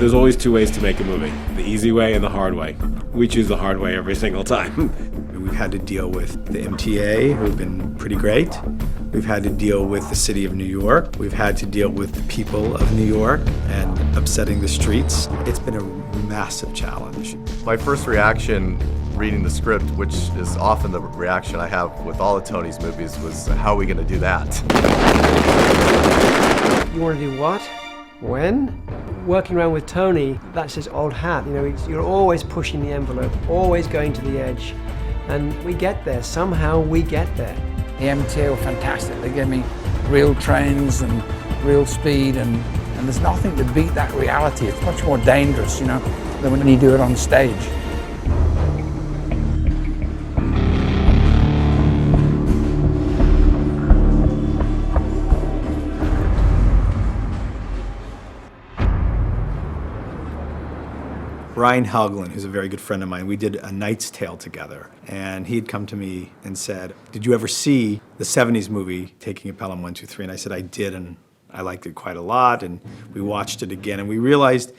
There's always two ways to make a movie, the easy way and the hard way. We choose the hard way every single time. We've had to deal with the MTA, who've been pretty great. We've had to deal with the city of New York. We've had to deal with the people of New York and upsetting the streets. It's been a massive challenge. My first reaction reading the script, which is often the reaction I have with all of Tony's movies, was how are we going to do that? You want to do what? When? Working around with Tony, that's his old hat. You know, you're always pushing the envelope, always going to the edge. And we get there. Somehow we get there. The MTA were fantastic. They gave me real trains and real speed, and there's nothing to beat that reality. It's much more dangerous, you know, than when you do it on stage. Brian Helgeland, who's a very good friend of mine, we did A Knight's Tale together. And he had come to me and said, did you ever see the 70s movie, Taking a Pelham 123? And I said, I did, and I liked it quite a lot. And we watched it again, and we realized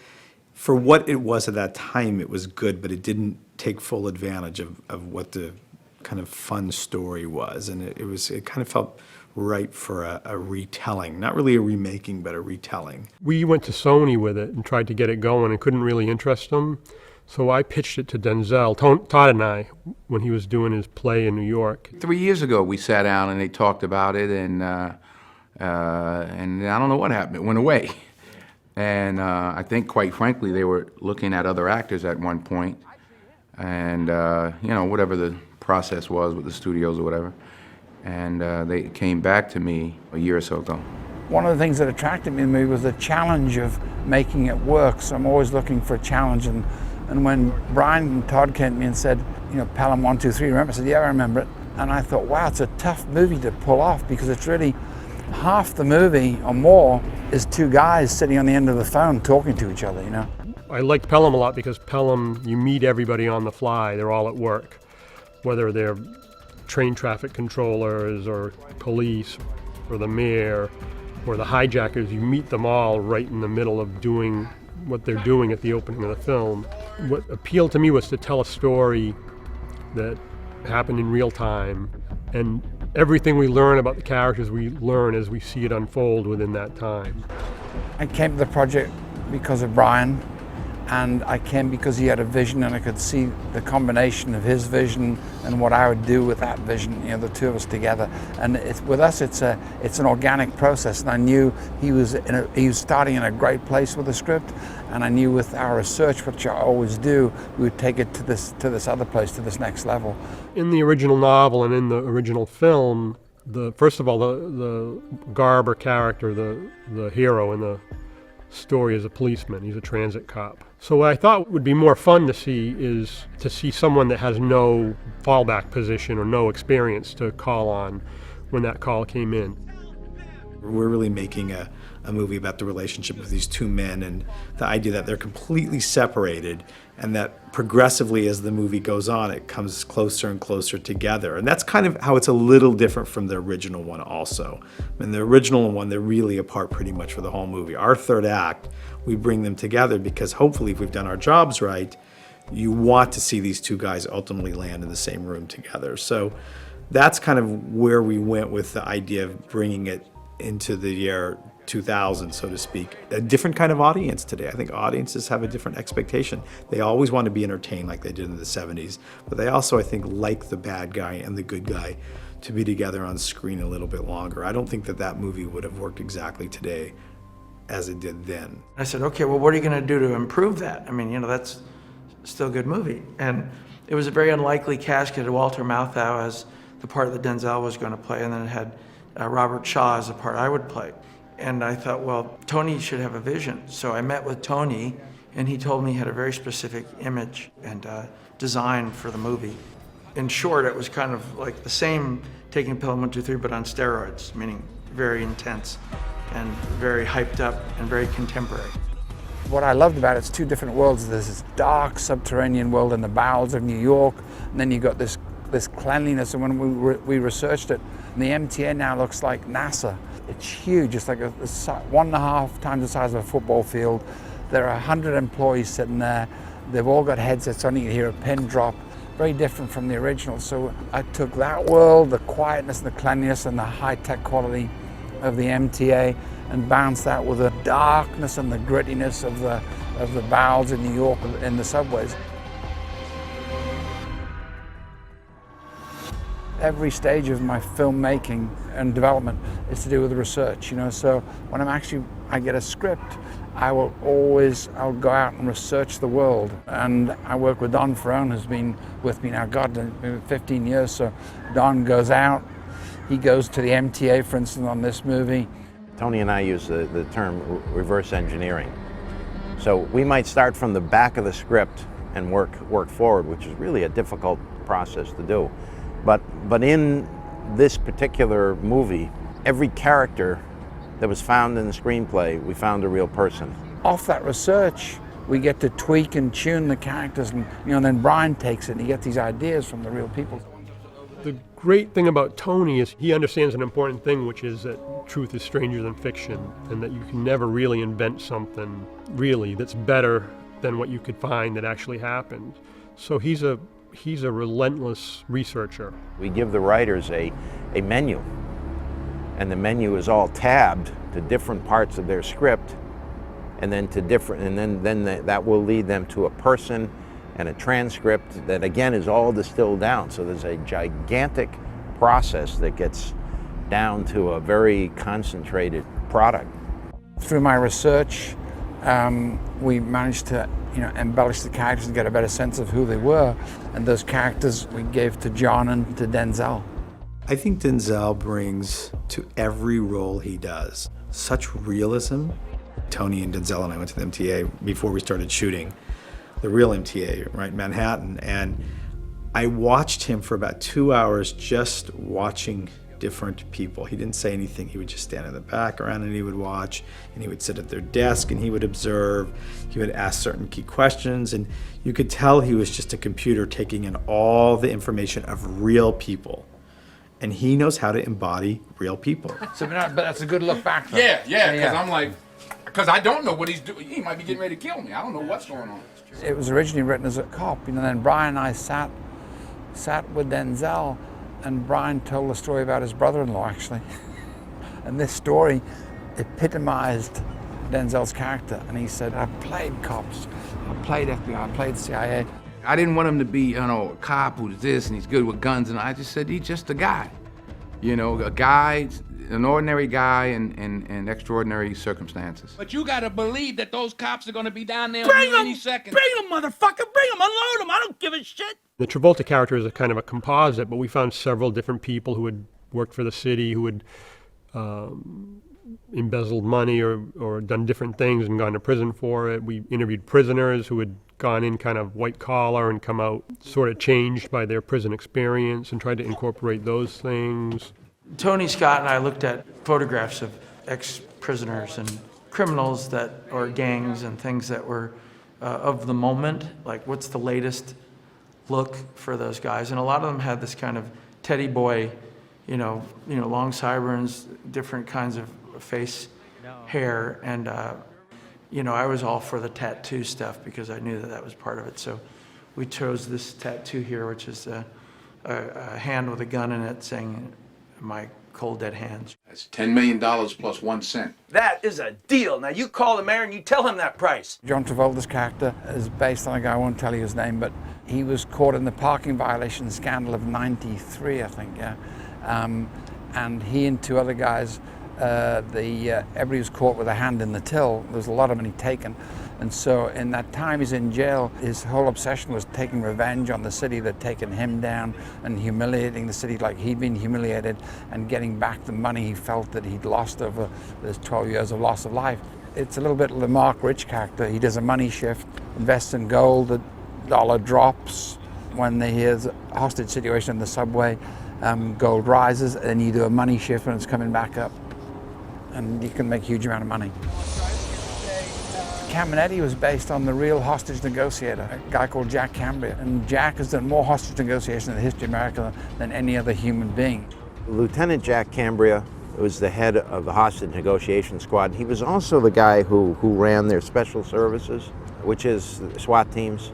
for what it was at that time, it was good, but it didn't take full advantage of what the kind of fun story was. And it kind of felt right for a retelling, not really a remaking, but a retelling. We went to Sony with it and tried to get it going and couldn't really interest them. So I pitched it to Denzel, Todd and I, when he was doing his play in New York. 3 years ago, we sat down and they talked about it, and I don't know what happened. It went away. And I think, quite frankly, they were looking at other actors at one point, and you know, whatever the process was with the studios or whatever. And they came back to me a year or so ago. One of the things that attracted me to the movie was the challenge of making it work. So I'm always looking for a challenge. And when Brian and Todd came to me and said, you know, Pelham 123, remember? I said, yeah, I remember it. And I thought, wow, it's a tough movie to pull off, because it's really half the movie or more is two guys sitting on the end of the phone talking to each other, you know? I liked Pelham a lot because Pelham, you meet everybody on the fly. They're all at work, whether they're train traffic controllers or police or the mayor or the hijackers. You meet them all right in the middle of doing what they're doing at the opening of the film. What appealed to me was to tell a story that happened in real time, and everything we learn about the characters we learn as we see it unfold within that time. I came to the project because of Brian, and I came because he had a vision, and I could see the combination of his vision and what I would do with that vision, you know, the two of us together. And with us, it's an organic process, and I knew he was starting in a great place with the script, and I knew with our research, which I always do, we would take it to this other place, to this next level. In the original novel and in the original film, first of all, the Garber character, the hero in the story, is a policeman. He's a transit cop. So what I thought would be more fun to see is to see someone that has no fallback position or no experience to call on when that call came in. We're really making a movie about the relationship of these two men, and the idea that they're completely separated, and that progressively as the movie goes on, it comes closer and closer together. And that's kind of how it's a little different from the original one also. In the original one, they're really apart pretty much for the whole movie. Our third act, we bring them together because hopefully if we've done our jobs right, you want to see these two guys ultimately land in the same room together. So that's kind of where we went with the idea of bringing it into the year 2000, so to speak. A different kind of audience today. I think audiences have a different expectation. They always want to be entertained like they did in the 70s, but they also, I think, like the bad guy and the good guy to be together on screen a little bit longer. I don't think that movie would have worked exactly today as it did then. I said, okay, well, what are you going to do to improve that? I mean, you know, that's still a good movie. And it was a very unlikely cast. It had Walter Matthau as the part that Denzel was going to play, and then it had Robert Shaw as the part I would play. And I thought, well, Tony should have a vision. So I met with Tony, and he told me he had a very specific image and design for the movie. In short, it was kind of like the same Taking Pelham 123, but on steroids, meaning very intense and very hyped up and very contemporary. What I loved about it's two different worlds. There's this dark subterranean world in the bowels of New York, and then you got this cleanliness. And when we researched it, the MTA now looks like NASA. It's huge. It's like 1.5 times the size of a football field. There are 100 employees sitting there. They've all got headsets on. You can hear a pin drop. Very different from the original. So I took that world, the quietness and the cleanliness and the high-tech quality of the MTA, and balanced that with the darkness and the grittiness of the bowels in New York in the subways. Every stage of my filmmaking and development is to do with research, you know. So when I get a script, I'll go out and research the world. And I work with Don Ferrone, who's been with me now, God, 15 years. So Don goes out, he goes to the MTA, for instance, on this movie. Tony and I use the term reverse engineering. So we might start from the back of the script and work forward, which is really a difficult process to do. But in this particular movie, every character that was found in the screenplay, we found a real person. Off that research, we get to tweak and tune the characters, and then Brian takes it and he gets these ideas from the real people. The great thing about Tony is he understands an important thing, which is that truth is stranger than fiction, and that you can never really invent something really that's better than what you could find that actually happened. So he's a relentless researcher. We give the writers a menu, and the menu is all tabbed to different parts of their script, and then that will lead them to a person and a transcript that again is all distilled down. So there's a gigantic process that gets down to a very concentrated product. Through my research, we managed to embellish the characters and get a better sense of who they were, and those characters we gave to John and to Denzel. I think Denzel brings to every role he does such realism. Tony and Denzel and I went to the MTA before we started shooting, the real MTA, right, Manhattan, and I watched him for about 2 hours just watching different people. He didn't say anything. He would just stand in the background and he would watch, and he would sit at their desk and he would observe. He would ask certain key questions, and you could tell he was just a computer taking in all the information of real people. And he knows how to embody real people. So, but that's a good look back, though. Yeah, because I'm like, because I don't know what he's doing. He might be getting ready to kill me. I don't know what's going on. It was originally written as a cop, and then Brian and I sat with Denzel, and Brian told a story about his brother-in-law, actually. And this story epitomized Denzel's character. And he said, I've played cops, I played FBI, I played CIA. I didn't want him to be, a cop who's this and he's good with guns, and I just said he's just a guy. A guy, an ordinary guy in extraordinary circumstances. But you gotta believe that those cops are gonna be down there any second. Bring them, motherfucker! Bring them! Unload them! I don't give a shit! The Travolta character is a kind of a composite, but we found several different people who had worked for the city, who had embezzled money or done different things and gone to prison for it. We interviewed prisoners who had gone in kind of white collar and come out sort of changed by their prison experience and tried to incorporate those things. Tony Scott and I looked at photographs of ex-prisoners and criminals or gangs and things that were of the moment, like what's the latest look for those guys. And a lot of them had this kind of teddy boy, long sideburns, different kinds of face hair. And, I was all for the tattoo stuff because I knew that was part of it. So we chose this tattoo here, which is a hand with a gun in it saying, my cold dead hands. That's $10 million plus 1 cent. That is a deal. Now you call the mayor and you tell him that price. John Travolta's character is based on a guy, I won't tell you his name, but he was caught in the parking violation scandal of '93, I think, yeah. And he and 2 other guys, everybody was caught with a hand in the till. There was a lot of money taken. And so in that time he's in jail, his whole obsession was taking revenge on the city that had taken him down and humiliating the city like he'd been humiliated, and getting back the money he felt that he'd lost over those 12 years of loss of life. It's a little bit of the Mark Rich character. He does a money shift, invests in gold, the dollar drops. When he hears a hostage situation in the subway, gold rises, and you do a money shift and it's coming back up. And you can make a huge amount of money. Caminetti was based on the real hostage negotiator, a guy called Jack Cambria. And Jack has done more hostage negotiation in the history of America than any other human being. Lieutenant Jack Cambria was the head of the hostage negotiation squad. He was also the guy who ran their special services, which is SWAT teams.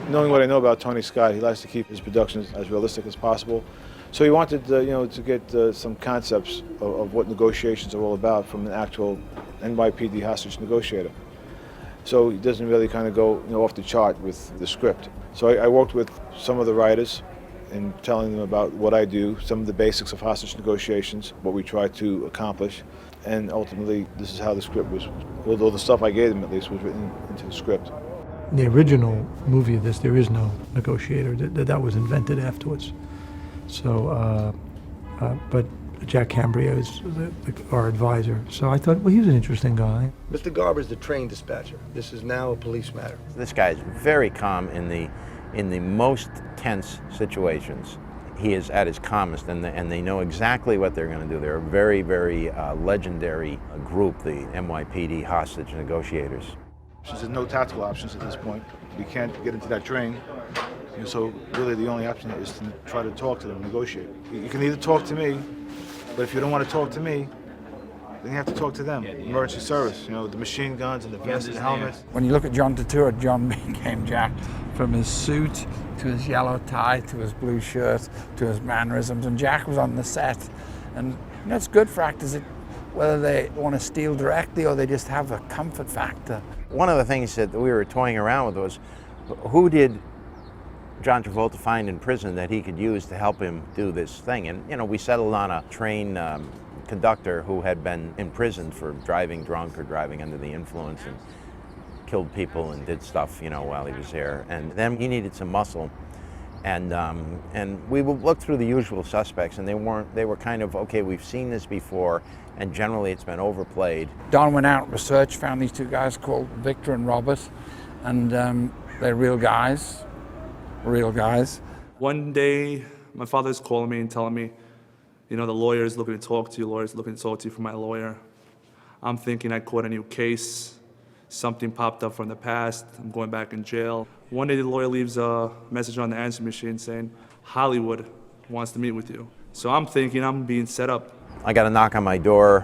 Knowing what I know about Tony Scott, he likes to keep his productions as realistic as possible. So he wanted, to get some concepts of what negotiations are all about from an actual NYPD hostage negotiator. So he doesn't really kind of go, off the chart with the script. So I worked with some of the writers in telling them about what I do, some of the basics of hostage negotiations, what we try to accomplish, and ultimately this is how the script was, although the stuff I gave them at least was written into the script. In the original movie of this, there is no negotiator. That was invented afterwards. So, but Jack Cambria is our advisor. So I thought, well, he was an interesting guy. Mr. Garber's the train dispatcher. This is now a police matter. This guy is very calm in the most tense situations. He is at his calmest, and they know exactly what they're going to do. They're a very, very legendary group, the NYPD hostage negotiators. There's no tactical options at this point. We can't get into that train. So really the only option is to try to talk to them, negotiate. You can either talk to me, but if you don't want to talk to me, then you have to talk to them. Emergency service, the machine guns and the vests and the helmets. When you look at John Turturro, John became Jack. From his suit, to his yellow tie, to his blue shirt, to his mannerisms, and Jack was on the set. And it's good for actors, whether they want to steal directly or they just have a comfort factor. One of the things that we were toying around with was, who did John Travolta find in prison that he could use to help him do this thing? And we settled on a train conductor who had been imprisoned for driving drunk or driving under the influence and killed people and did stuff, while he was there. And then he needed some muscle. And we looked through the usual suspects, and they were kind of, okay, we've seen this before, and generally it's been overplayed. Don went out and researched, found these two guys called Victor and Robert, and they're real guys. One day, my father's calling me and telling me, the lawyer's looking to talk to you, from my lawyer. I'm thinking I caught a new case. Something popped up from the past. I'm going back in jail. One day the lawyer leaves a message on the answering machine saying, Hollywood wants to meet with you. So I'm thinking I'm being set up. I got a knock on my door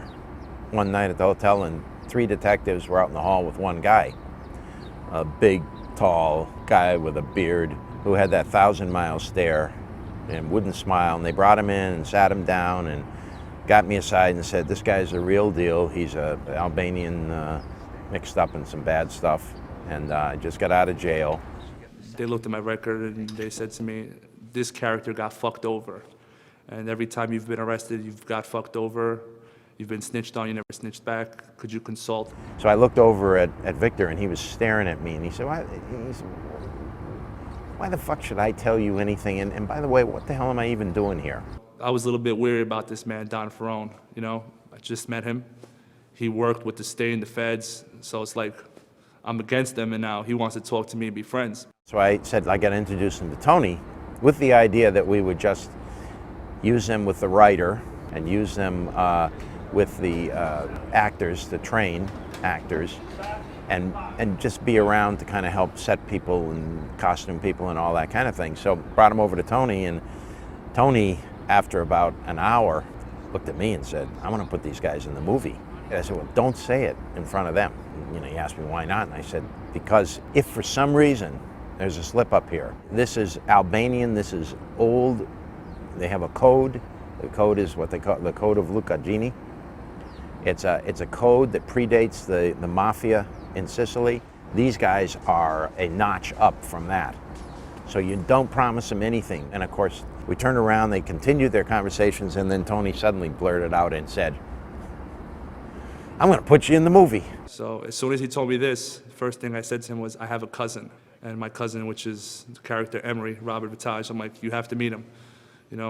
one night at the hotel, and 3 detectives were out in the hall with one guy. A big, tall guy with a beard who had that 1,000-mile stare and wouldn't smile. And they brought him in and sat him down and got me aside and said, this guy's the real deal. He's an Albanian mixed up in some bad stuff, and I just got out of jail. They looked at my record and they said to me, this character got fucked over. And every time you've been arrested, you've got fucked over. You've been snitched on, you never snitched back. Could you consult? So I looked over at Victor, and he was staring at me, and he said, why the fuck should I tell you anything? And by the way, what the hell am I even doing here? I was a little bit weary about this man, Don Ferrone. I just met him. He worked with the state and the feds, so it's like I'm against him, and now he wants to talk to me and be friends. So I said I got to introduce him to Tony, with the idea that we would just use them with the writer and use them with the actors, the trained actors, and just be around to kind of help set people and costume people and all that kind of thing. So brought him over to Tony, and Tony, after about an hour, looked at me and said, I want to put these guys in the movie. And I said, well, don't say it in front of them. And, he asked me why not, and I said, because if for some reason there's a slip up here, this is Albanian, this is old, they have a code. The code is what they call the Code of Lukagini. It's a code that predates the mafia in Sicily. These guys are a notch up from that. So you don't promise them anything. And of course, we turned around, they continued their conversations, and then Tony suddenly blurted out and said, I'm gonna put you in the movie. So as soon as he told me this, the first thing I said to him was, I have a cousin. And my cousin, which is the character Emery, Robert Vitage, I'm like, you have to meet him.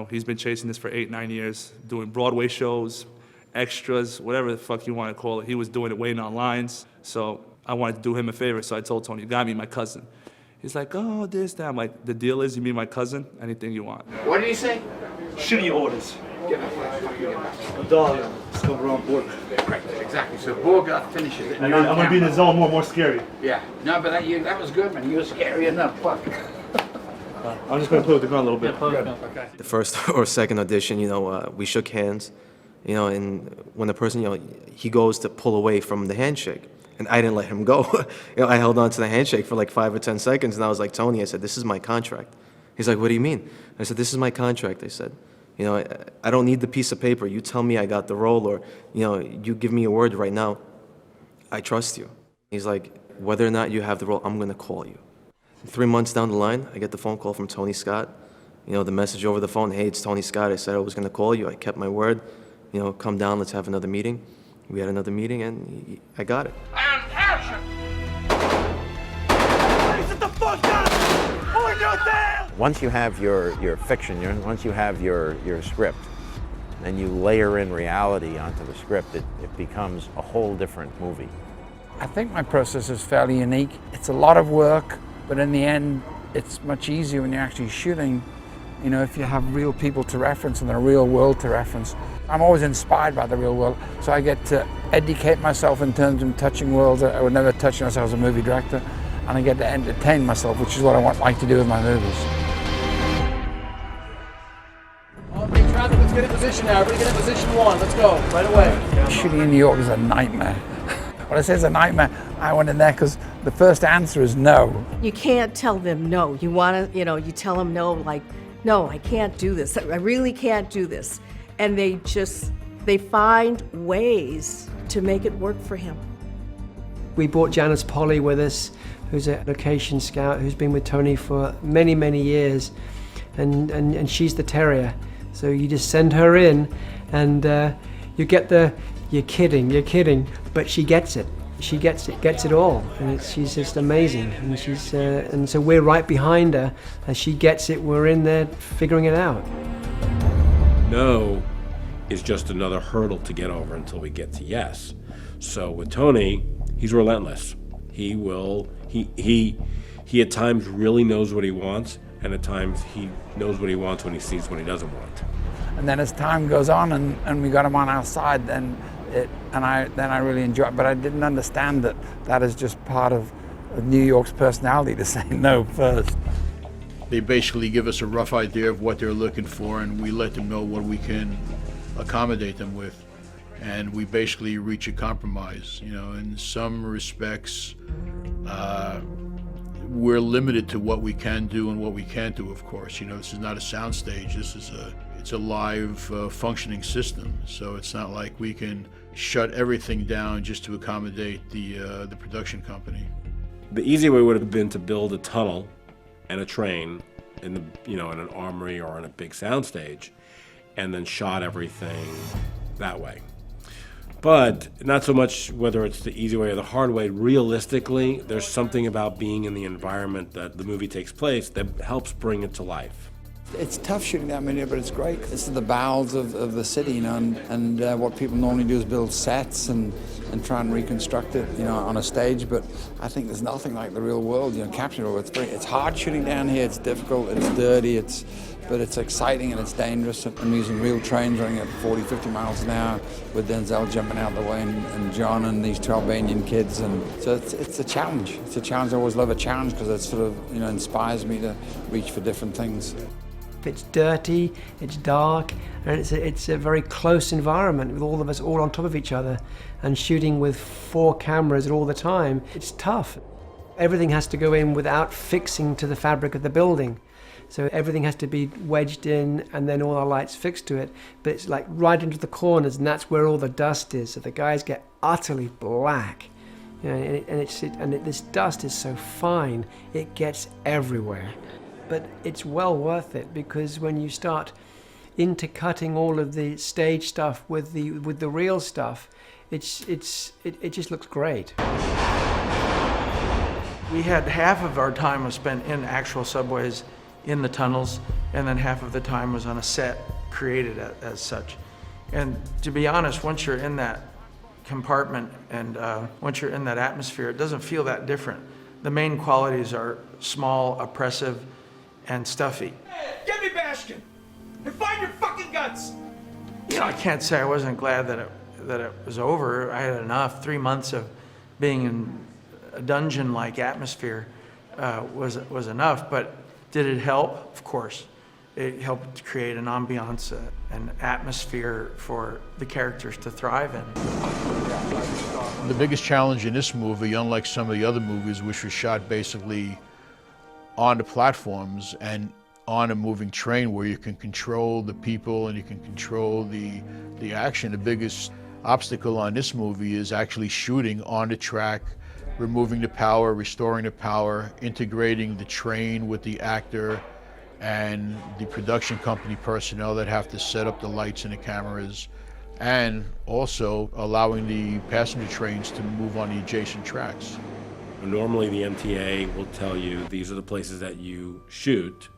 He's been chasing this for 8-9 years, doing Broadway shows, extras, whatever the fuck you want to call it. He was doing it waiting on lines. So I wanted to do him a favor, so I told Tony, you gotta meet my cousin. He's like, oh, this, that. I'm like, the deal is you meet my cousin, anything you want. What did he say? Shitty orders. Get out. A dollar. Let's go around board. Right, exactly. So Borga finishes it. I'm gonna be in the zone more scary. Yeah. No, but that was good, man. You were scary enough. Fuck. I'm just going to play with the gun a little bit. Okay. The first or second audition, we shook hands, and when the person, he goes to pull away from the handshake, and I didn't let him go. I held on to the handshake for like 5 or 10 seconds, and I was like, Tony, I said, this is my contract. He's like, what do you mean? I said, this is my contract. I said, I don't need the piece of paper. You tell me I got the role, or, you give me a word right now. I trust you. He's like, whether or not you have the role, I'm going to call you. 3 months down the line, I get the phone call from Tony Scott. The message over the phone, hey, it's Tony Scott. I said I was going to call you. I kept my word. Come down, let's have another meeting. We had another meeting, and I got it. Once you have your fiction, once you have your script, and you layer in reality onto the script, it becomes a whole different movie. I think my process is fairly unique. It's a lot of work, but in the end, it's much easier when you're actually shooting, if you have real people to reference and the real world to reference. I'm always inspired by the real world, so I get to educate myself in terms of touching worlds that I would never touch unless I was a movie director, and I get to entertain myself, which is what I like to do with my movies. Okay, traffic, let's get in position now. Everybody get in position 1. Let's go, right away. Shooting in New York is a nightmare. When I say it's a nightmare, I went in there because the first answer is no. You can't tell them no. You want to, you tell them no, like, no, I can't do this. I really can't do this. And they find ways to make it work for him. We brought Janice Polly with us, who's a location scout, who's been with Tony for many, many years. And she's the terrier. So you just send her in and you get you're kidding, but she gets it. She gets it all, and she's just amazing. And and so we're right behind her. As she gets it, we're in there figuring it out. No is just another hurdle to get over until we get to yes. So with Tony, he's relentless. He at times really knows what he wants, and at times he knows what he wants when he sees what he doesn't want. And then as time goes on and we got him on our side, then I really enjoy it. But I didn't understand that is just part of New York's personality to say no first. They basically give us a rough idea of what they're looking for, and we let them know what we can accommodate them with. And we basically reach a compromise. In some respects, we're limited to what we can do and what we can't do, of course. This is not a soundstage. It's a live functioning system. So it's not like we can shut everything down just to accommodate the production company. The easy way would have been to build a tunnel and a train in in an armory or on a big soundstage, and then shot everything that way. But not so much whether it's the easy way or the hard way. Realistically, there's something about being in the environment that the movie takes place that helps bring it to life. It's tough shooting that many, but it's great. This is the bowels of the city, and what people normally do is build sets and try and reconstruct it, on a stage. But I think there's nothing like the real world, capturing it. It's hard shooting down here. It's difficult. It's dirty. But it's exciting and it's dangerous. I'm using real trains running at 40, 50 miles an hour with Denzel jumping out the way and John and these 2 Albanian kids. And so it's a challenge. It's a challenge. I always love a challenge because it sort of, inspires me to reach for different things. It's dirty, it's dark, and it's a very close environment with all of us all on top of each other and shooting with 4 cameras all the time. It's tough. Everything has to go in without fixing to the fabric of the building. So everything has to be wedged in and then all our lights fixed to it. But it's like right into the corners, and that's where all the dust is. So the guys get utterly black. This dust is so fine, it gets everywhere. But it's well worth it, because when you start intercutting all of the stage stuff with the real stuff, it just looks great. We had half of our time was spent in actual subways, in the tunnels, and then half of the time was on a set created as such. And to be honest, once you're in that compartment and once you're in that atmosphere, it doesn't feel that different. The main qualities are small, oppressive, and stuffy. Hey, get me Bastion! And find your fucking guts! I can't say I wasn't glad that it was over. I had enough. 3 months of being in a dungeon-like atmosphere was enough. But Did it help? Of course. It helped to create an ambiance, an atmosphere for the characters to thrive in. The biggest challenge in this movie, unlike some of the other movies which were shot basically on the platforms and on a moving train where you can control the people and you can control the action, the biggest obstacle on this movie is actually shooting on the track, removing the power, restoring the power, integrating the train with the actor and the production company personnel that have to set up the lights and the cameras, and also allowing the passenger trains to move on the adjacent tracks. Normally the MTA will tell you these are the places that you shoot,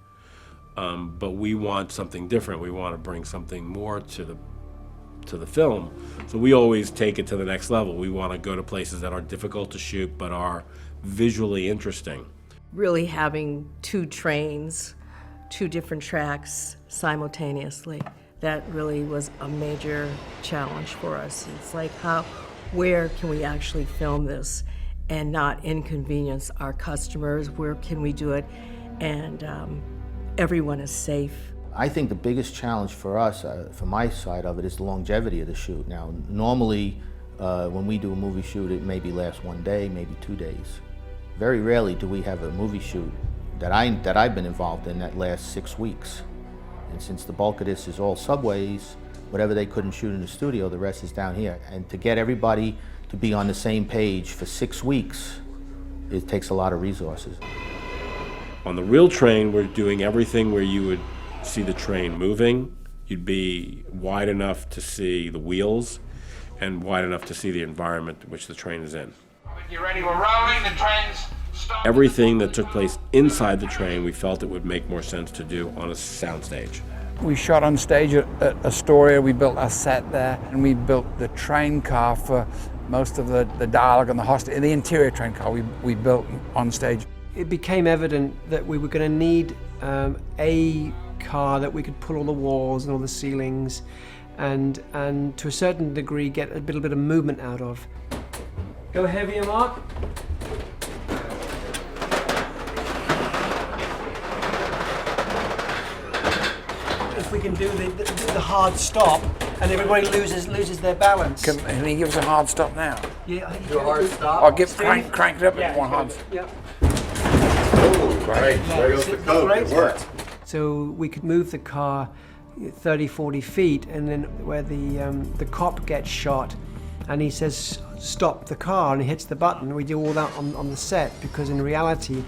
but we want something different. We want to bring something more to the film. So we always take it to the next level. We want to go to places that are difficult to shoot but are visually interesting. Really having two trains, two different tracks simultaneously, that really was a major challenge for us. It's like, where can we actually film this and not inconvenience our customers? Where can we do it and everyone is safe? I think the biggest challenge for us, from my side of it, is the longevity of the shoot. Now, normally, when we do a movie shoot, it maybe lasts 1 day, maybe 2 days. Very rarely do we have a movie shoot that I've been involved in that lasts 6 weeks. And since the bulk of this is all subways, whatever they couldn't shoot in the studio, the rest is down here. And to get everybody to be on the same page for 6 weeks, it takes a lot of resources. On the real train, we're doing everything where you would see the train moving. You'd be wide enough to see the wheels and wide enough to see the environment which the train is in. You ready? We're rolling. The train's starting. Everything that took place inside the train, we felt it would make more sense to do on a soundstage. We shot on stage at Astoria. We built our set there, and we built the train car for most of the dialogue and the interior train car we built on stage. It became evident that we were going to need a car that we could pull all the walls and all the ceilings and to a certain degree get a little bit of movement out of. Go heavier, Mark. If we can do the hard stop and everybody loses their balance. Can he give us a hard stop now? Yeah, I think do a hard stop. Or crank it up and one hard stop. Yeah. Oh, great. There goes the code. It worked. So we could move the car 30, 40 feet, and then where the cop gets shot, and he says, stop the car, and he hits the button. We do all that on the set, because in reality,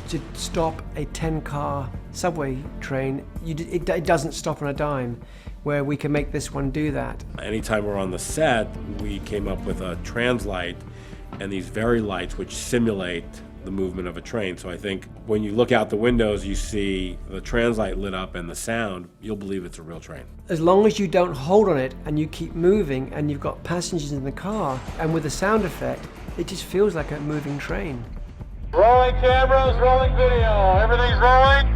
to stop a 10-car subway train, it doesn't stop on a dime, where we can make this one do that. Anytime we're on the set, we came up with a translight and these very lights which simulate the movement of a train. So I think when you look out the windows, you see the translight lit up and the sound, you'll believe it's a real train. As long as you don't hold on it and you keep moving and you've got passengers in the car, and with the sound effect, it just feels like a moving train. Rolling cameras, rolling video. Everything's rolling.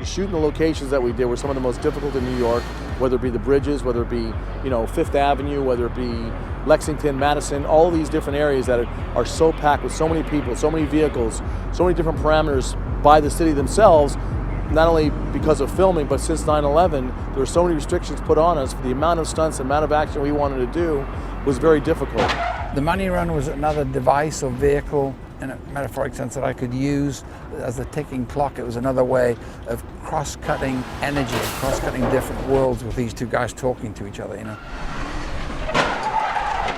Shooting the locations that we did were some of the most difficult in New York, whether it be the bridges, whether it be, Fifth Avenue, whether it be Lexington, Madison, all these different areas that are so packed with so many people, so many vehicles, so many different parameters by the city themselves, not only because of filming, but since 9/11, there were so many restrictions put on us. The amount of stunts, the amount of action we wanted to do was very difficult. The money run was another device or vehicle, in a metaphoric sense, that I could use as a ticking clock. It was another way of cross-cutting energy, cross-cutting different worlds with these two guys talking to each other,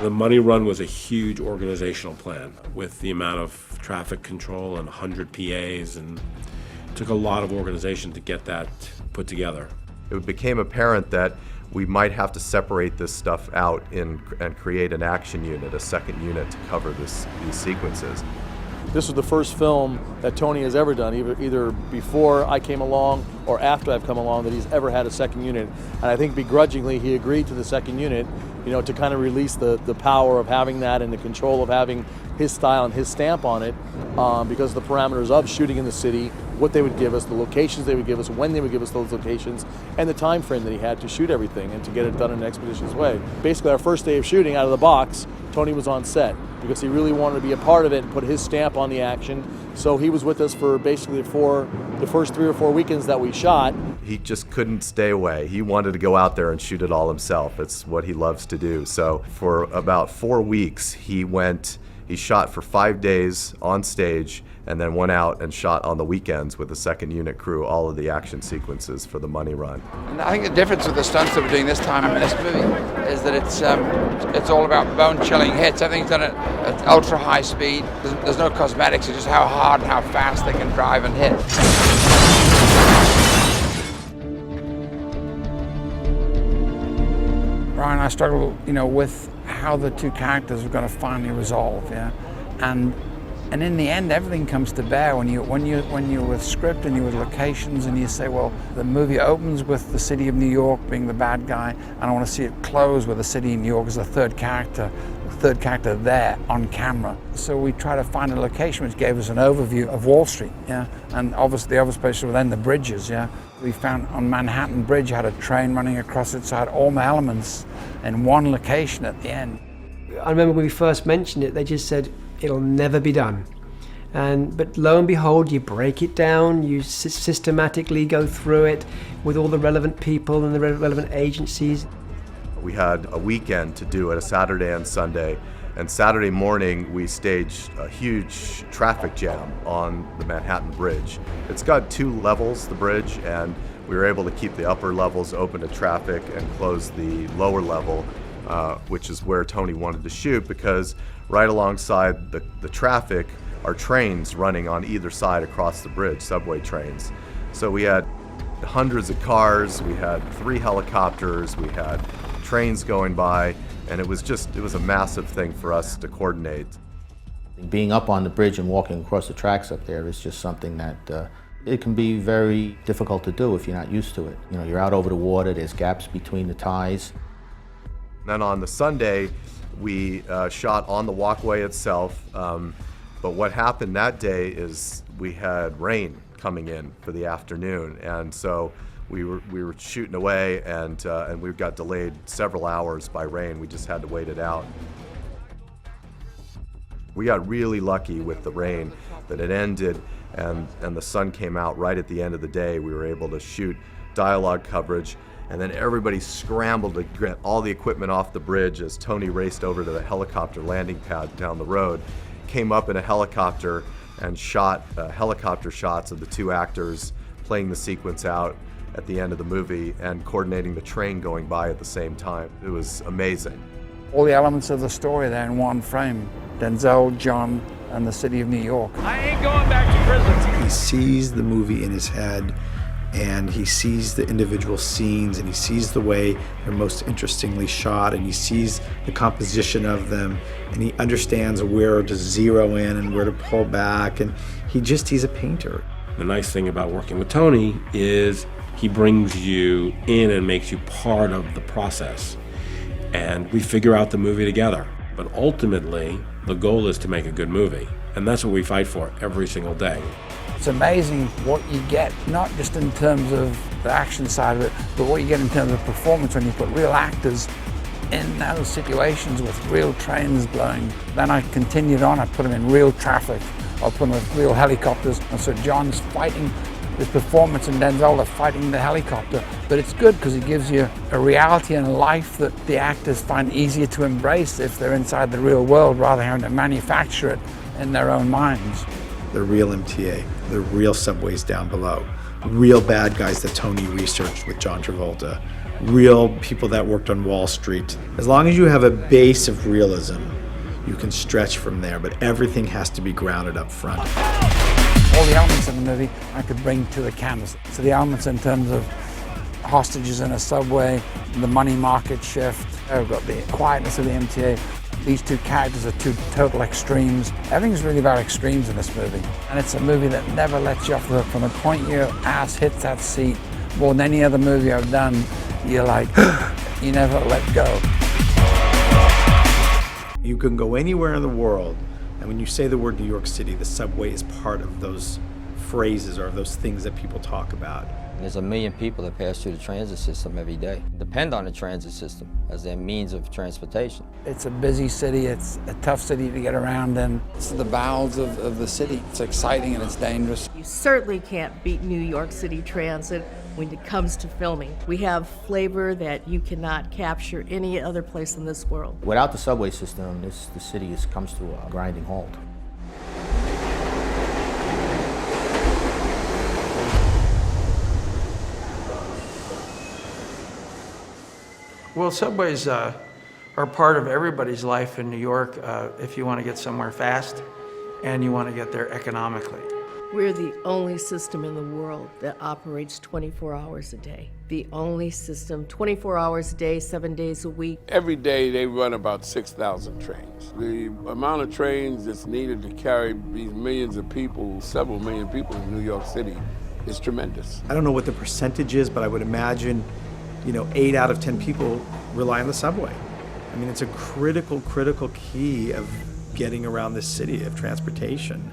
The money run was a huge organizational plan with the amount of traffic control and 100 PAs, and it took a lot of organization to get that put together. It became apparent that we might have to separate this stuff out and create an action unit, a second unit to cover these sequences. This was the first film that Tony has ever done, either before I came along or after I've come along, that he's ever had a second unit. And I think begrudgingly he agreed to the second unit, to kind of release the power of having that and the control of having his style and his stamp on it because of the parameters of shooting in the city, what they would give us, the locations they would give us, when they would give us those locations, and the time frame that he had to shoot everything and to get it done in an expeditious way. Basically, our first day of shooting out of the box, Tony was on set because he really wanted to be a part of it and put his stamp on the action. So he was with us for basically the first 3 or 4 weekends that we shot. He just couldn't stay away. He wanted to go out there and shoot it all himself. It's what he loves to do. So for about 4 weeks, he shot for 5 days on stage and then went out and shot on the weekends with the second unit crew all of the action sequences for the money run. And I think the difference with the stunts that we're doing this time in this movie is that it's all about bone-chilling hits. Everything's done at ultra high speed. There's no cosmetics. It's just how hard and how fast they can drive and hit. Ryan and I struggled, with how the two characters were going to finally resolve, and in the end, everything comes to bear when you're with script and you're with locations, and you say, well, the movie opens with the city of New York being the bad guy, and I want to see it close with the city of New York as the third character there on camera. So we try to find a location which gave us an overview of Wall Street, and obviously the other places were then the bridges, We found on Manhattan Bridge had a train running across it, so I had all my elements in one location at the end. I remember when we first mentioned it, they just said, it'll never be done. But lo and behold, you break it down, you systematically go through it with all the relevant people and the relevant agencies. We had a weekend to do it, a Saturday and Sunday, and Saturday morning we staged a huge traffic jam on the Manhattan Bridge. It's got 2 levels, the bridge, and we were able to keep the upper levels open to traffic and close the lower level, which is where Tony wanted to shoot, because right alongside the traffic are trains running on either side across the bridge, subway trains. So we had hundreds of cars, we had 3 helicopters, we had trains going by, and it was a massive thing for us to coordinate. Being up on the bridge and walking across the tracks up there is just something that it can be very difficult to do if you're not used to it. You're out over the water, there's gaps between the ties. Then on the Sunday, we shot on the walkway itself, but what happened that day is we had rain coming in for the afternoon, and so we were shooting away, and we got delayed several hours by rain. We just had to wait it out. We got really lucky with the rain that it ended, and the sun came out right at the end of the day. We were able to shoot dialogue coverage, and then everybody scrambled to get all the equipment off the bridge as Tony raced over to the helicopter landing pad down the road, came up in a helicopter and shot helicopter shots of the 2 actors playing the sequence out at the end of the movie and coordinating the train going by at the same time. It was amazing. All the elements of the story there in one frame. Denzel, John, and the city of New York. I ain't going back to prison. He sees the movie in his head, and he sees the individual scenes, and he sees the way they're most interestingly shot, and he sees the composition of them, and he understands where to zero in and where to pull back, and he's a painter. The nice thing about working with Tony is he brings you in and makes you part of the process, and we figure out the movie together. But ultimately, the goal is to make a good movie, and that's what we fight for every single day. It's amazing what you get, not just in terms of the action side of it, but what you get in terms of performance when you put real actors in those situations with real trains blowing. Then I continued on, I put them in real traffic, I put them with real helicopters, and so John's fighting his performance and Denzel are fighting the helicopter. But it's good because it gives you a reality and a life that the actors find easier to embrace if they're inside the real world rather than having to manufacture it in their own minds. The real MTA, the real subways down below, real bad guys that Tony researched with John Travolta, real people that worked on Wall Street. As long as you have a base of realism, you can stretch from there, but everything has to be grounded up front. All the elements in the movie I could bring to the canvas. So the elements in terms of hostages in a subway, the money market shift, I've got the quietness of the MTA. These 2 characters are 2 total extremes. Everything's really about extremes in this movie. And it's a movie that never lets you off the hook. From the point your ass hits that seat, more than any other movie I've done, you're like, you never let go. You can go anywhere in the world And when you say the word New York City, the subway is part of those phrases or those things that people talk about. There's 1 million people that pass through the transit system every day, depend on the transit system as their means of transportation. It's a busy city, it's a tough city to get around in. It's the bowels of the city. It's exciting and it's dangerous. You certainly can't beat New York City Transit when it comes to filming. We have flavor that you cannot capture any other place in this world. Without the subway system, the city comes to a grinding halt. Well, subways are part of everybody's life in New York if you want to get somewhere fast and you want to get there economically. We're the only system in the world that operates 24 hours a day. The only system, 24 hours a day, 7 days a week. Every day they run about 6,000 trains. The amount of trains that's needed to carry these millions of people, several million people in New York City, is tremendous. I don't know what the percentage is, but I would imagine 8 out of 10 people rely on the subway. I mean, it's a critical key of getting around this city, of transportation,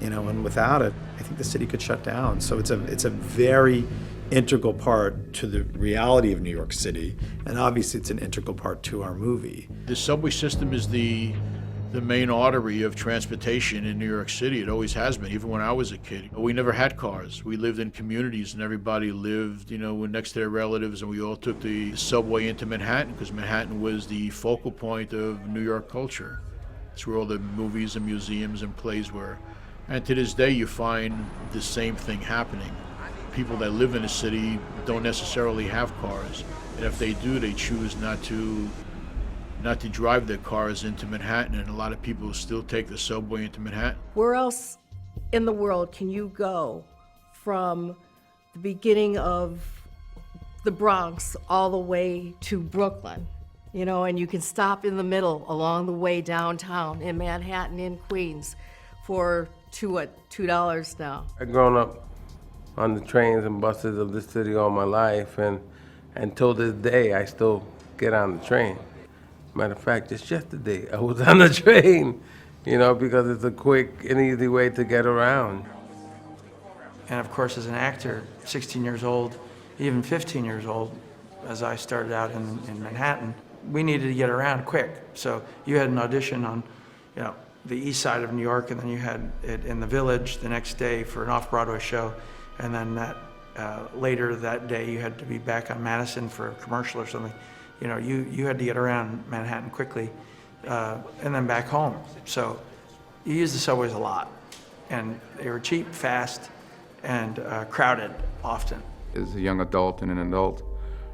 and without it, I think the city could shut down. So it's a very integral part to the reality of New York City, and obviously it's an integral part to our movie. The subway system is the main artery of transportation in New York City. It always has been, even when I was a kid. We never had cars. We lived in communities and everybody lived, next to their relatives, and we all took the subway into Manhattan because Manhattan was the focal point of New York culture. It's where all the movies and museums and plays were. And to this day, you find the same thing happening. People that live in a city don't necessarily have cars, and if they do, they choose not to drive their cars into Manhattan, and a lot of people still take the subway into Manhattan. Where else in the world can you go from the beginning of the Bronx all the way to Brooklyn? And you can stop in the middle along the way downtown in Manhattan, in Queens, for $2 now. I've grown up on the trains and buses of this city all my life, and until this day, I still get on the train. Matter of fact, just yesterday, I was on the train, because it's a quick and easy way to get around. And of course, as an actor, 16 years old, even 15 years old, as I started out in Manhattan, we needed to get around quick. So you had an audition on, the east side of New York, and then you had it in the Village the next day for an off-Broadway show, and then later that day you had to be back on Madison for a commercial or something. You had to get around Manhattan quickly, and then back home. So you used the subways a lot, and they were cheap, fast, and crowded often. As a young adult and an adult,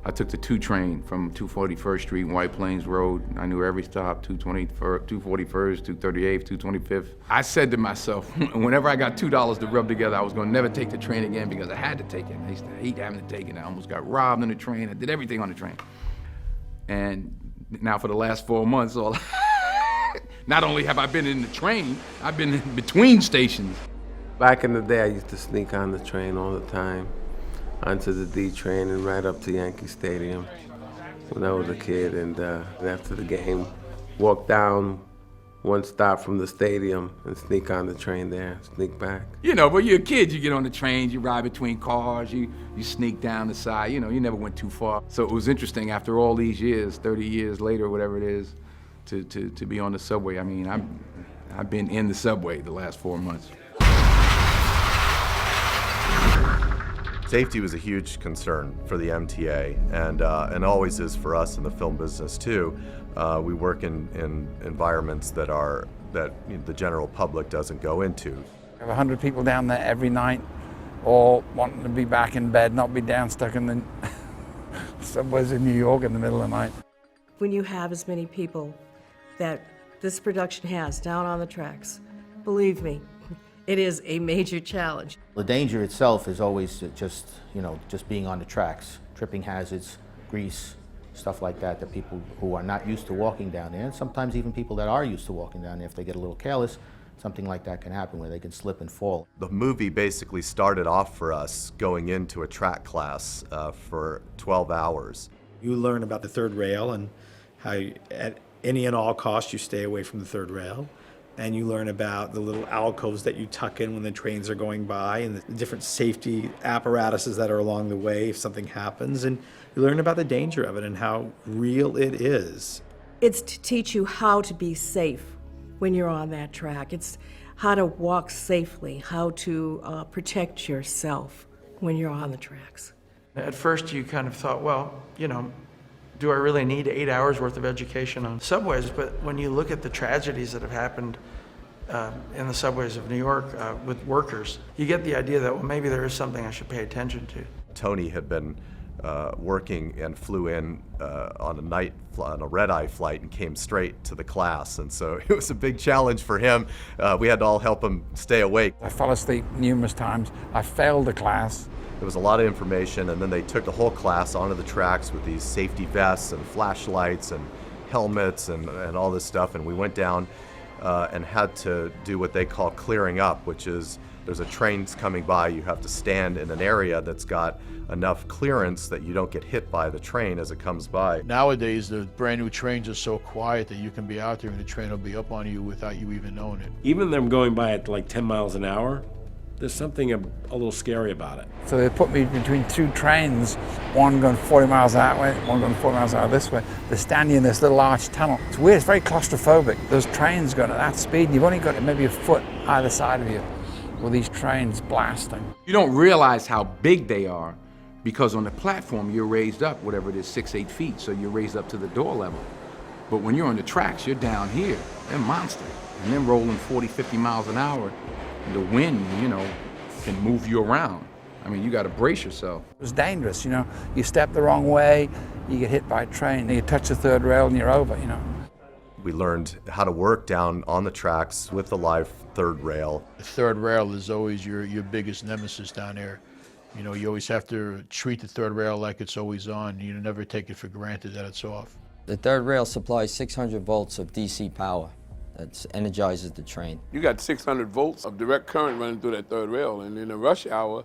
I took the 2 train from 241st Street and White Plains Road. I knew every stop, 241st, 238th, 225th. I said to myself, whenever I got $2 to rub together, I was gonna never take the train again because I had to take it. I used to hate having to take it. I almost got robbed on the train. I did everything on the train. And now for the last 4 months, not only have I been in the train, I've been in between stations. Back in the day, I used to sneak on the train all the time, onto the D train and right up to Yankee Stadium when I was a kid. And after the game, walk down one stop from the stadium and sneak on the train there, sneak back. But you're a kid, you get on the trains, you ride between cars, you sneak down the side, you never went too far. So it was interesting after all these years, 30 years later, whatever it is, to be on the subway. I mean, I've been in the subway the last 4 months. Safety was a huge concern for the MTA, and always is for us in the film business too. We work in environments that the general public doesn't go into. I have 100 people down there every night, all wanting to be back in bed, not be down stuck in the subways in New York in the middle of the night. When you have as many people that this production has down on the tracks, believe me, it is a major challenge. The danger itself is always just being on the tracks, tripping hazards, grease, stuff like that people who are not used to walking down there, and sometimes even people that are used to walking down there, if they get a little careless, something like that can happen where they can slip and fall. The movie basically started off for us going into a track class for 12 hours. You learn about the third rail and how at any and all costs you stay away from the third rail. and you learn about the little alcoves that you tuck in when the trains are going by and the different safety apparatuses that are along the way if something happens, and you learn about the danger of it and how real it is. It's to teach you how to be safe when you're on that track. It's how to walk safely, how to protect yourself when you're on the tracks. At first you kind of thought, well, you know, do I really need 8 hours worth of education on subways? But when you look at the tragedies that have happened in the subways of New York with workers, you get the idea that, well, maybe there is something I should pay attention to. Tony had been working and flew in on a red-eye flight and came straight to the class, and so it was a big challenge for him. We had to all help him stay awake. I fell asleep numerous times. I failed the class. There was a lot of information, and then they took the whole class onto the tracks with these safety vests and flashlights and helmets and all this stuff, and we went down and had to do what they call clearing up, which is there's a train coming by, you have to stand in an area that's got enough clearance that you don't get hit by the train as it comes by. Nowadays, the brand new trains are so quiet that you can be out there and the train will be up on you without you even knowing it. Even them going by at like 10 miles an hour, there's something a little scary about it. So they put me between two trains, one going 40 miles that way, one going 40 miles out this way. They're standing in this little arched tunnel. It's weird, it's very claustrophobic. Those trains going at that speed, you've only got maybe a foot either side of you with these trains blasting. You don't realize how big they are because on the platform you're raised up, whatever it is, 6-8 feet, so you're raised up to the door level. But when you're on the tracks, you're down here. They're monsters. And they're rolling 40, 50 miles an hour. The wind, you know, can move you around. I mean, you got to brace yourself. It was dangerous, you know. You step the wrong way, you get hit by a train, you touch the third rail and you're over, you know. We learned how to work down on the tracks with the live third rail. The third rail is always your biggest nemesis down there. You know, you always have to treat the third rail like it's always on. You never take it for granted that it's off. The third rail supplies 600 volts of DC power that energizes the train. You got 600 volts of direct current running through that third rail, and in a rush hour,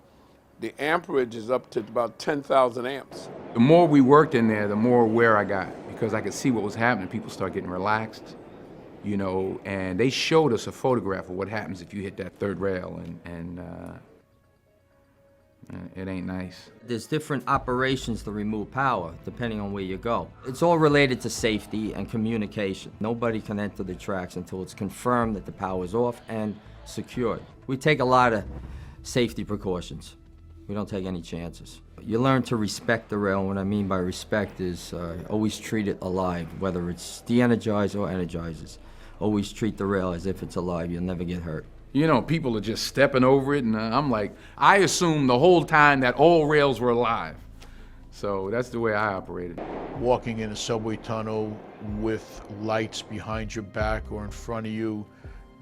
the amperage is up to about 10,000 amps. The more we worked in there, the more aware I got because I could see what was happening. People start getting relaxed, you know, and they showed us a photograph of what happens if you hit that third rail, and it ain't nice. There's different operations to remove power depending on where you go. It's all related to safety and communication. Nobody can enter the tracks until it's confirmed that the power is off and secured. We take a lot of safety precautions. We don't take any chances. You learn to respect the rail. What I mean by respect is always treat it alive, whether it's de-energized or energizes. Always treat the rail as if it's alive. You'll never get hurt. You know, people are just stepping over it, and I'm like, I assumed the whole time that all rails were alive. So that's the way I operated. Walking in a subway tunnel with lights behind your back or in front of you,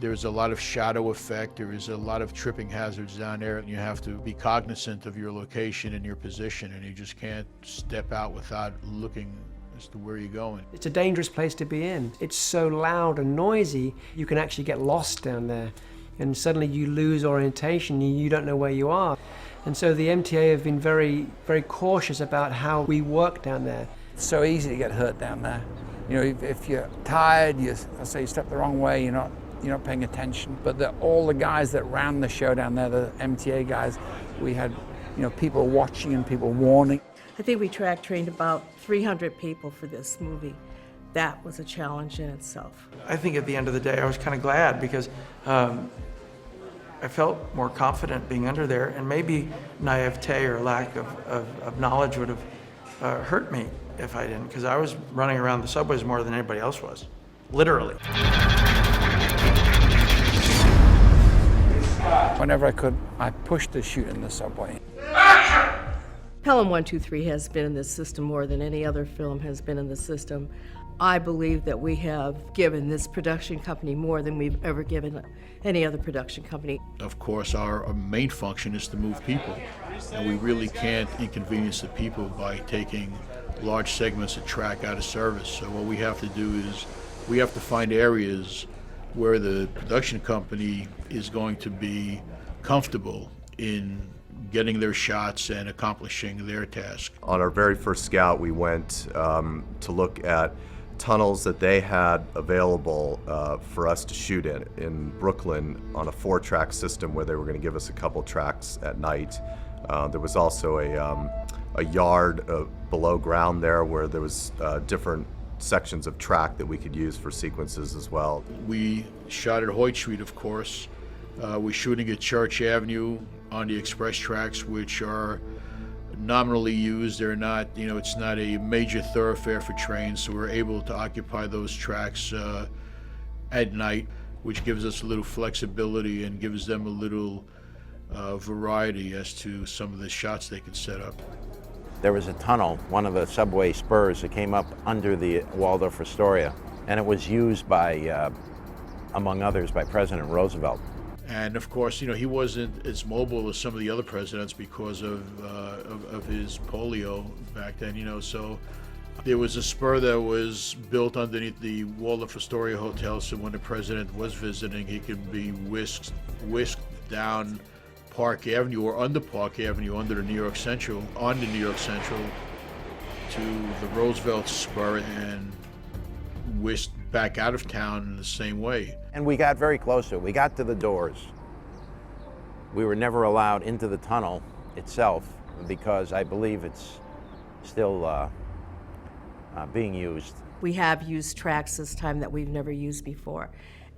there's a lot of shadow effect, there is a lot of tripping hazards down there, and you have to be cognizant of your location and your position, and you just can't step out without looking as to where you're going. It's a dangerous place to be in. It's so loud and noisy, you can actually get lost down there. And suddenly you lose orientation, you don't know where you are. And so the MTA have been very, very cautious about how we work down there. It's so easy to get hurt down there. You know, if you're tired, let's say you step the wrong way, you're not paying attention. But all the guys that ran the show down there, the MTA guys, we had, you know, people watching and people warning. I think we trained about 300 people for this movie. That was a challenge in itself. I think at the end of the day, I was kind of glad because I felt more confident being under there, and maybe naivete or lack of knowledge would have hurt me if I didn't, because I was running around the subways more than anybody else was, literally. Whenever I could, I pushed to shoot in the subway. Pelham 123 has been in this system more than any other film has been in the system. I believe that we have given this production company more than we've ever given any other production company. Of course, our main function is to move people, and we really can't inconvenience the people by taking large segments of track out of service. So what we have to do is we have to find areas where the production company is going to be comfortable in getting their shots and accomplishing their task. On our very first scout, we went to look at tunnels that they had available for us to shoot in Brooklyn on a 4-track system where they were going to give us a couple tracks at night. There was also a yard below ground there where there was different sections of track that we could use for sequences as well. We shot at Hoyt Street, of course. We're shooting at Church Avenue on the express tracks, which are nominally used. They're not, it's not a major thoroughfare for trains, so we're able to occupy those tracks at night, which gives us a little flexibility and gives them a little variety as to some of the shots they can set up. There was a tunnel, one of the subway spurs that came up under the Waldorf Astoria, and it was used by, among others, by President Roosevelt. And of course, he wasn't as mobile as some of the other presidents because of his polio back then, so there was a spur that was built underneath the Waldorf Astoria Hotel, so when the president was visiting, he could be whisked down Park Avenue or under Park Avenue under the New York Central, on the New York Central to the Roosevelt spur and whisked back out of town in the same way. And we got very close to it. We got to the doors. We were never allowed into the tunnel itself because I believe it's still being used. We have used tracks this time that we've never used before,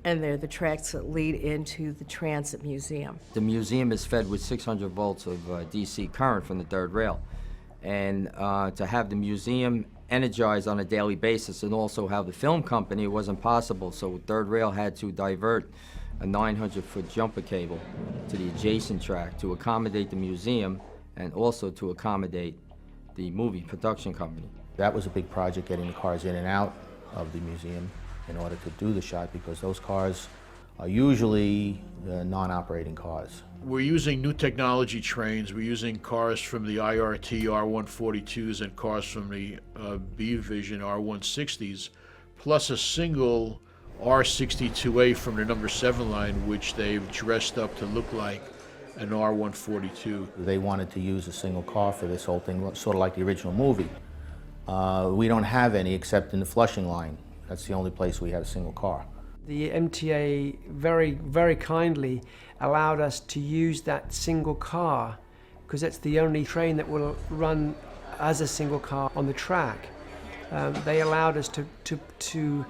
and they're the tracks that lead into the Transit Museum. The museum is fed with 600 volts of DC current from the third rail. And to have the museum energized on a daily basis and also have the film company, it wasn't possible. So third rail had to divert a 900-foot jumper cable to the adjacent track to accommodate the museum and also to accommodate the movie production company. That was a big project, getting the cars in and out of the museum in order to do the shot, because those cars are usually non-operating cars. We're using new technology trains. We're using cars from the IRT R142s and cars from the B-Vision R160s, plus a single R62A from the number 7 line, which they've dressed up to look like an R142. They wanted to use a single car for this whole thing, sort of like the original movie. We don't have any except in the Flushing line. That's the only place we have a single car. The MTA very, very kindly allowed us to use that single car because it's the only train that will run as a single car on the track. They allowed us to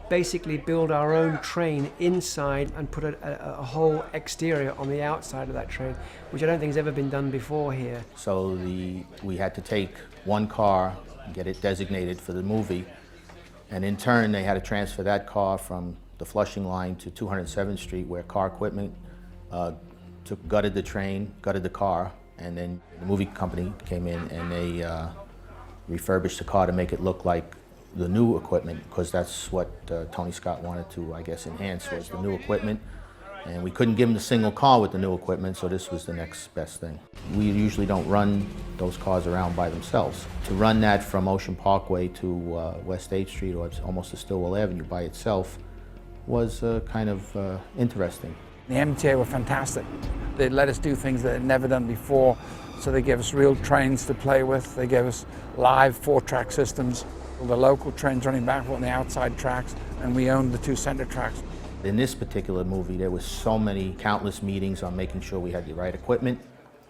basically build our own train inside and put a whole exterior on the outside of that train, which I don't think has ever been done before here. So we had to take one car, get it designated for the movie, and in turn they had to transfer that car from the Flushing line to 207th Street, where car equipment gutted the train, gutted the car, and then the movie company came in and they refurbished the car to make it look like the new equipment, because that's what Tony Scott wanted to, I guess, enhance, was the new equipment. And we couldn't give him the single car with the new equipment, so this was the next best thing. We usually don't run those cars around by themselves. To run that from Ocean Parkway to West 8th Street or almost to Stillwell Avenue by itself was kind of interesting. The MTA were fantastic. They let us do things that they'd never done before, so they gave us real trains to play with. They gave us live 4-track systems. The local trains running back on the outside tracks, and we owned the 2 center tracks. In this particular movie, there was so many countless meetings on making sure we had the right equipment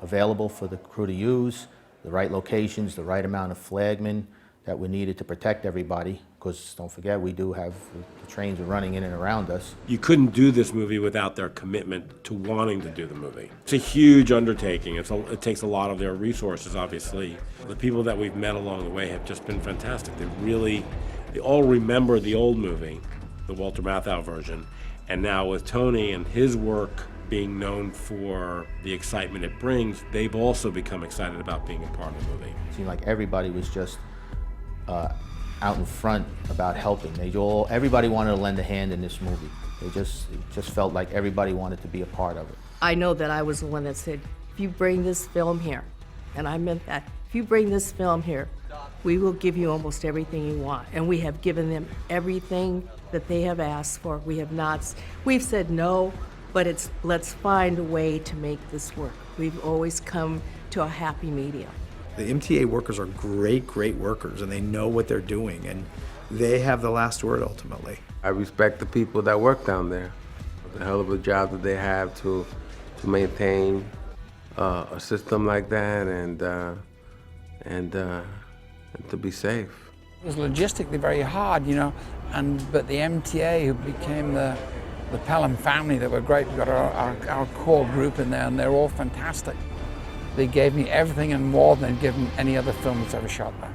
available for the crew to use, the right locations, the right amount of flagmen that were needed to protect everybody, because don't forget, we do have the trains are running in and around us. You couldn't do this movie without their commitment to wanting to do the movie. It's a huge undertaking. It takes a lot of their resources, obviously. The people that we've met along the way have just been fantastic. They all remember the old movie, the Walter Matthau version, and now with Tony and his work being known for the excitement it brings, they've also become excited about being a part of the movie. It seemed like everybody was just out in front about helping. Everybody wanted to lend a hand in this movie. It just felt like everybody wanted to be a part of it. I know that I was the one that said, if you bring this film here, and I meant that, if you bring this film here, we will give you almost everything you want. And we have given them everything that they have asked for. We've said no, but let's find a way to make this work. We've always come to a happy medium. The MTA workers are great, great workers, and they know what they're doing. And they have the last word ultimately. I respect the people that work down there. The hell of a job that they have to maintain a system like that and to be safe. It was logistically very hard, you know, but the MTA, who became the Pelham family, they were great. We got our core group in there, and they're all fantastic. They gave me everything and more than they'd given any other film that's ever shot there.